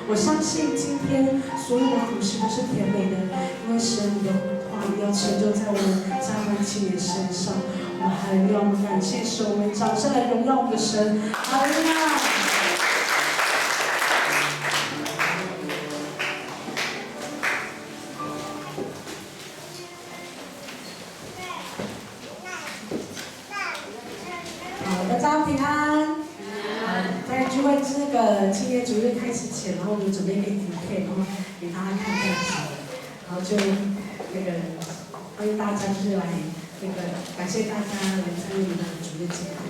我相信今天所有的服事都是甜美的，因为神你的话语要成就在我们家人青年身上。我们还要我们感谢神，我们掌声来荣耀我们的神，哈利路亚！好，大家平安。在聚会这个纪念主日开始前，然后我们准备一个影片，然后给大家看这样子，然后就那个欢迎大家就是来那个感谢大家来参与我们的主日节目。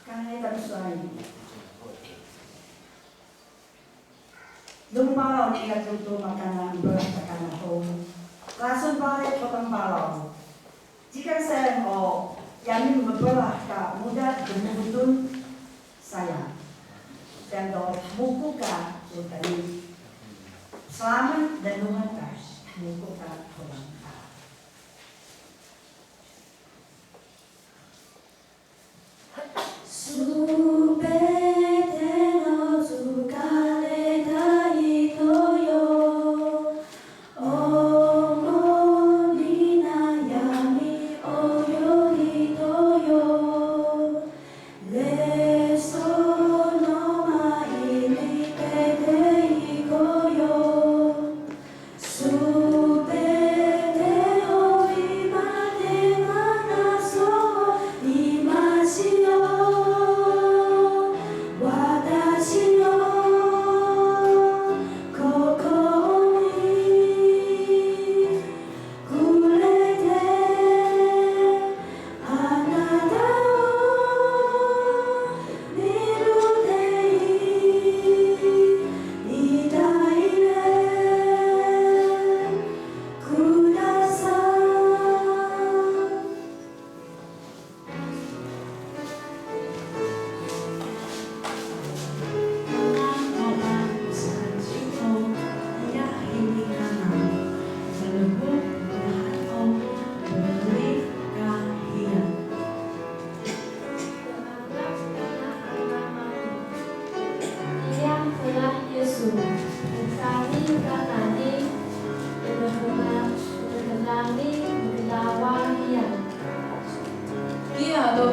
Kanai tan suai. Lung balau ni ka tutu makanan berat takana ho. Lasun balik potong balau. Jika saya yang membelah ka muda demudun saya dan mukuka utani selamat dan nuhantas mukuka orang.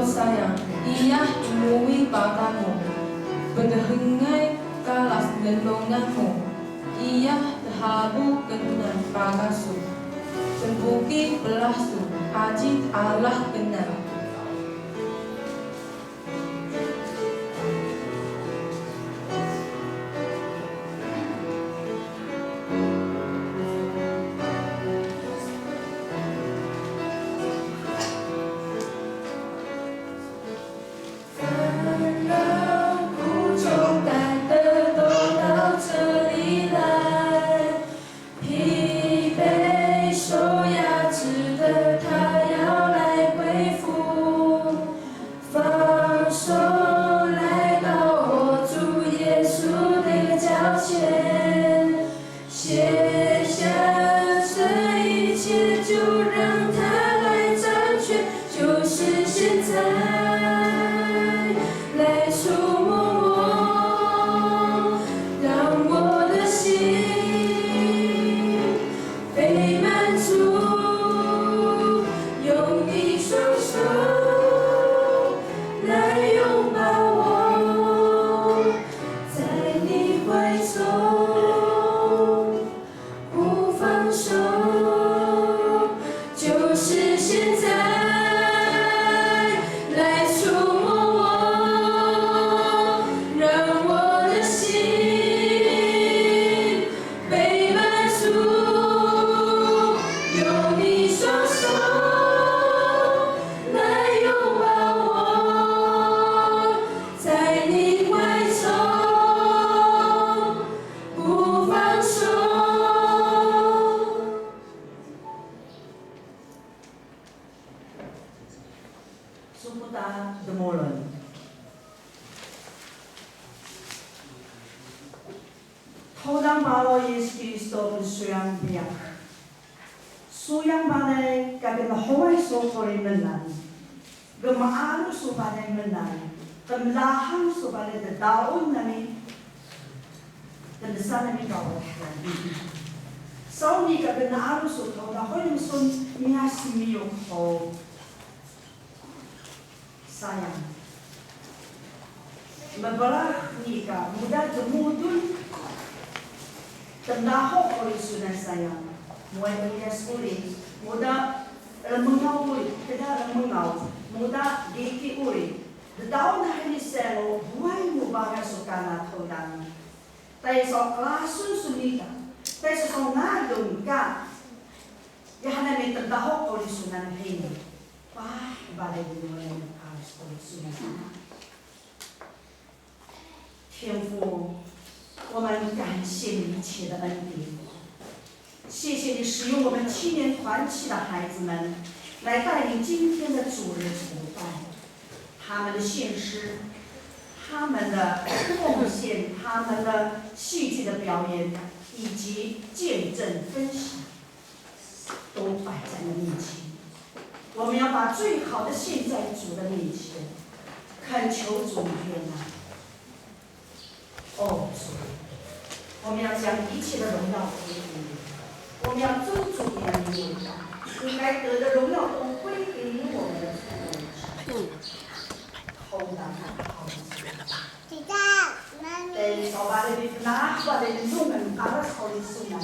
Sayang, ia umumi padamu, berdengai kalas lendonganmu, ia terhabu kena pagasu, sembuki belasu, ajit Allah kena. Suputa demolon. Todang balo Yesus Kristo bersuyang biak. Suyang balai kagak hawai sokori menan. Gemaaru supaya menan. Kemlahan supaya daun nami. Dan desa nami kawat lagi. Sauni kagak naaru supaya hawai musun miasi miyok ho. Sayang, membelah nikah muda demudun tendahok oleh sunan sayang, mulai melias uri, muda mengau uri, tidak mengau, muda geki uri, Daun hari selo buai mubaga sukana todang. Tai so klasun sunita. Tai so ngadung ka. Yahana may tadahok o lisunan hini. Pah, balay din mo yung alas o lisunan. 天父，我们感谢你一切的恩典，谢谢你使用我们青年团契的孩子们来带领今天的主日崇拜，他们的献诗，他们的奉献，他们的戏剧的表演，以及见证分享，都摆在了面前。我们要把最好的献在主的面前，恳求主悦纳。哦，主，我们要将一切的荣耀归给你，我们要尊主你的名为大，应该得的荣耀都归给你我们的主。好大好大。在早把的拿把的弄人，把它炒的素难。